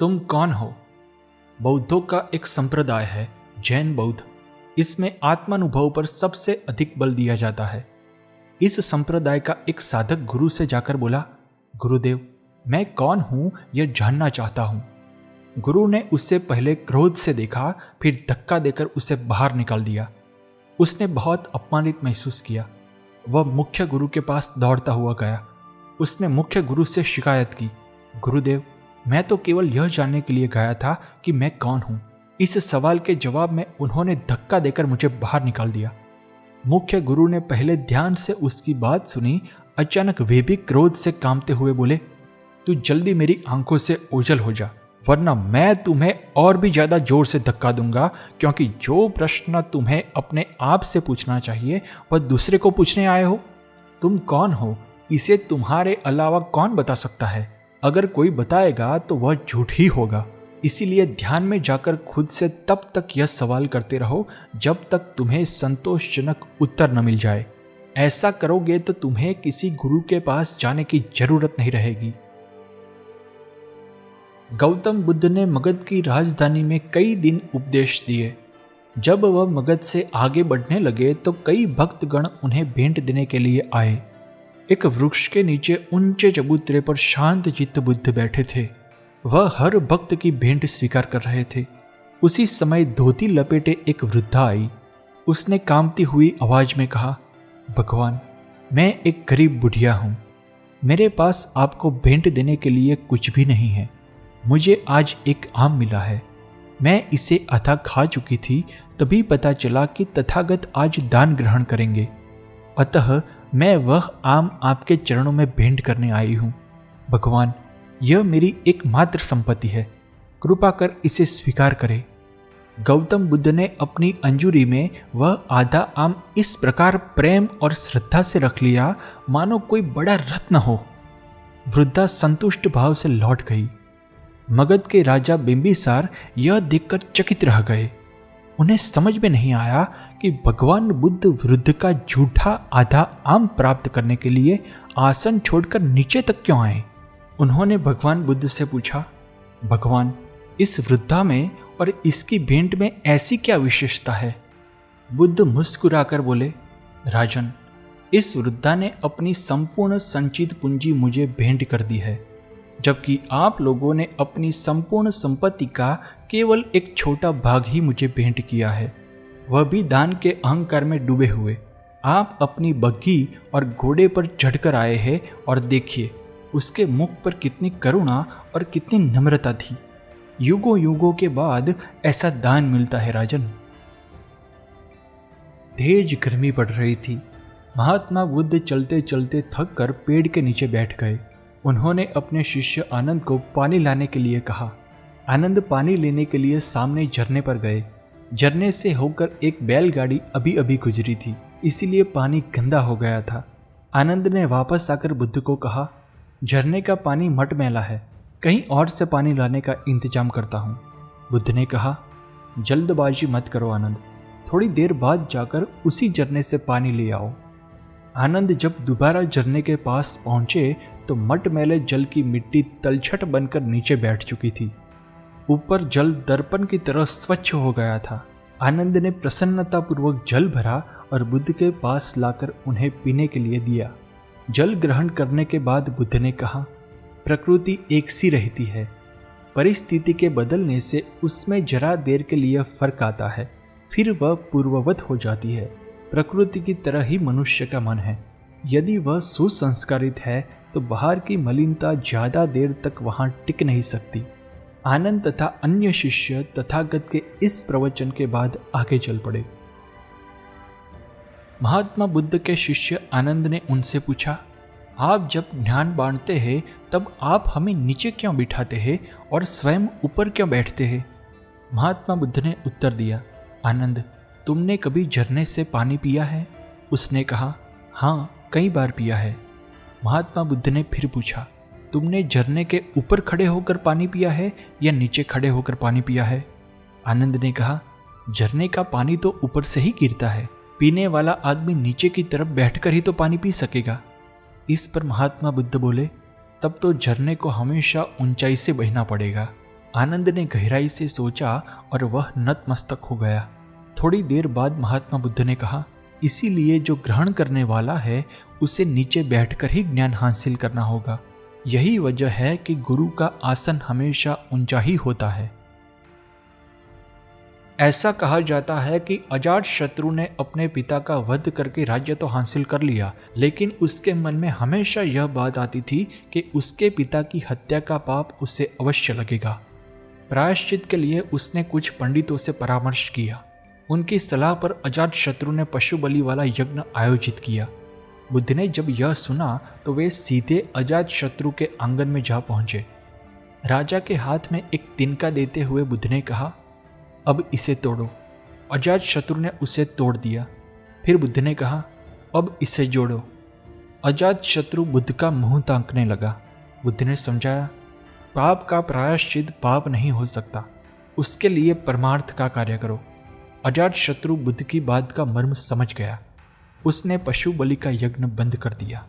तुम कौन हो? बौद्धों का एक संप्रदाय है, जैन बौद्ध। इसमें आत्मानुभव पर सबसे अधिक बल दिया जाता है। इस संप्रदाय का एक साधक गुरु से जाकर बोला, गुरुदेव, मैं कौन हूं यह जानना चाहता हूं। गुरु ने उससे पहले क्रोध से देखा, फिर धक्का देकर उसे बाहर निकाल दिया। उसने बहुत अपमानित महसूस किया। वह मुख्य गुरु के पास दौड़ता हुआ गया। उसने मुख्य गुरु से शिकायत की, गुरुदेव, मैं तो केवल यह जानने के लिए गया था कि मैं कौन हूं। इस सवाल के जवाब में उन्होंने धक्का देकर मुझे बाहर निकाल दिया। मुख्य गुरु ने पहले ध्यान से उसकी बात सुनी। अचानक वे भी क्रोध से कांपते हुए बोले, तू जल्दी मेरी आंखों से ओझल हो जा, वरना मैं तुम्हें और भी ज्यादा जोर से धक्का दूंगा, क्योंकि जो प्रश्न तुम्हें अपने आप से पूछना चाहिए वह दूसरे को पूछने आए हो। तुम कौन हो इसे तुम्हारे अलावा कौन बता सकता है? अगर कोई बताएगा तो वह झूठ ही होगा। इसीलिए ध्यान में जाकर खुद से तब तक यह सवाल करते रहो जब तक तुम्हें संतोषजनक उत्तर न मिल जाए। ऐसा करोगे तो तुम्हें किसी गुरु के पास जाने की जरूरत नहीं रहेगी। गौतम बुद्ध ने मगध की राजधानी में कई दिन उपदेश दिए। जब वह मगध से आगे बढ़ने लगे तो कई भक्तगण उन्हें भेंट देने के लिए आए। एक वृक्ष के नीचे ऊंचे चबूतरे पर शांत चित्त बुद्ध बैठे थे। वह हर भक्त की भेंट स्वीकार कर रहे थे। उसी समय धोती लपेटे एक वृद्धा आई। उसने कांपती हुई आवाज में कहा, भगवान, मैं एक गरीब बुढ़िया हूं। मेरे पास आपको भेंट देने के लिए कुछ भी नहीं है। मुझे आज एक आम मिला है। मैं इसे आधा खा चुकी थी, तभी पता चला कि तथागत आज दान ग्रहण करेंगे। अतः मैं वह आम आपके चरणों में भेंट करने आई हूं। भगवान, यह मेरी एकमात्र संपत्ति है, कृपा कर इसे स्वीकार करें। गौतम बुद्ध ने अपनी अंजुरी में वह आधा आम इस प्रकार प्रेम और श्रद्धा से रख लिया मानो कोई बड़ा रत्न हो। वृद्धा संतुष्ट भाव से लौट गई। मगध के राजा बिंबिसार यह देखकर चकित रह गए। उन्हें समझ में नहीं आया कि भगवान बुद्ध वृद्ध का झूठा आधा आम प्राप्त करने के लिए आसन छोड़कर नीचे तक क्यों आए। उन्होंने भगवान बुद्ध से पूछा, भगवान, इस वृद्धा में और इसकी भेंट में ऐसी क्या विशेषता है? बुद्ध मुस्कुराकर बोले, राजन, इस वृद्धा ने अपनी संपूर्ण संचित पूंजी मुझे भेंट कर दी है, जबकि आप लोगों ने अपनी संपूर्ण संपत्ति का केवल एक छोटा भाग ही मुझे भेंट किया है, वह भी दान के अहंकार में डूबे हुए। आप अपनी बग्घी और घोड़े पर चढ़कर आए हैं और देखिए उसके मुख पर कितनी करुणा और कितनी नम्रता थी। युगों युगों के बाद ऐसा दान मिलता है राजन। तेज गर्मी पड़ रही थी। महात्मा बुद्ध चलते चलते थक कर पेड़ के नीचे बैठ गए। उन्होंने अपने शिष्य आनंद को पानी लाने के लिए कहा। आनंद पानी लेने के लिए सामने झरने पर गए। झरने से होकर एक बैलगाड़ी अभी अभी गुजरी थी, इसीलिए पानी गंदा हो गया था। आनंद ने वापस आकर बुद्ध को कहा, झरने का पानी मटमैला है, कहीं और से पानी लाने का इंतजाम करता हूँ। बुद्ध ने कहा, जल्दबाजी मत करो आनंद, थोड़ी देर बाद जाकर उसी झरने से पानी ले आओ। आनंद जब दोबारा झरने के पास पहुंचे तो मटमैले जल की मिट्टी तलछट बनकर नीचे बैठ चुकी थी। ऊपर जल दर्पण की तरह स्वच्छ हो गया था। आनंद ने प्रसन्नतापूर्वक जल भरा और बुद्ध के पास लाकर उन्हें पीने के लिए दिया। जल ग्रहण करने के बाद बुद्ध ने कहा, प्रकृति एक सी रहती है, परिस्थिति के बदलने से उसमें जरा देर के लिए फर्क आता है, फिर वह पूर्ववत हो जाती है। प्रकृति की तरह ही मनुष्य का मन है। यदि वह सुसंस्कारित है तो बाहर की मलिनता ज्यादा देर तक वहां टिक नहीं सकती। आनंद तथा अन्य शिष्य तथागत के इस प्रवचन के बाद आगे चल पड़े। महात्मा बुद्ध के शिष्य आनंद ने उनसे पूछा, आप जब ज्ञान बांटते हैं तब आप हमें नीचे क्यों बिठाते हैं और स्वयं ऊपर क्यों बैठते हैं? महात्मा बुद्ध ने उत्तर दिया, आनंद, तुमने कभी झरने से पानी पिया है? उसने कहा, हाँ, कई बार पिया है। महात्मा बुद्ध ने फिर पूछा, तुमने झरने के ऊपर खड़े होकर पानी पिया है या नीचे खड़े होकर पानी पिया है? आनंद ने कहा, झरने का पानी तो ऊपर से ही गिरता है, पीने वाला आदमी नीचे की तरफ बैठकर ही तो पानी पी सकेगा। इस पर महात्मा बुद्ध बोले, तब तो झरने को हमेशा ऊंचाई से बहना पड़ेगा। आनंद ने गहराई से सोचा और वह नतमस्तक हो गया। थोड़ी देर बाद महात्मा बुद्ध ने कहा, इसीलिए जो ग्रहण करने वाला है उसे नीचे बैठकर ही ज्ञान हासिल करना होगा। यही वजह है कि गुरु का आसन हमेशा ऊंचा ही होता है। ऐसा कहा जाता है कि अजात शत्रु ने अपने पिता का वध करके राज्य तो हासिल कर लिया, लेकिन उसके मन में हमेशा यह बात आती थी कि उसके पिता की हत्या का पाप उसे अवश्य लगेगा। प्रायश्चित के लिए उसने कुछ पंडितों से परामर्श किया। उनकी सलाह पर अजात शत्रु ने पशु बलि वाला यज्ञ आयोजित किया। बुद्ध ने जब यह सुना तो वे सीधे अजात शत्रु के आंगन में जा पहुंचे। राजा के हाथ में एक तिनका देते हुए बुद्ध ने कहा, अब इसे तोड़ो। अजात शत्रु ने उसे तोड़ दिया। फिर बुद्ध ने कहा, अब इसे जोड़ो। अजात शत्रु बुद्ध का मुंह ताकने लगा। बुद्ध ने समझाया, पाप का प्रायश्चित पाप नहीं हो सकता, उसके लिए परमार्थ का कार्य करो। अजात शत्रु बुद्ध की बात का मर्म समझ गया। उसने पशु बलि का यज्ञ बंद कर दिया।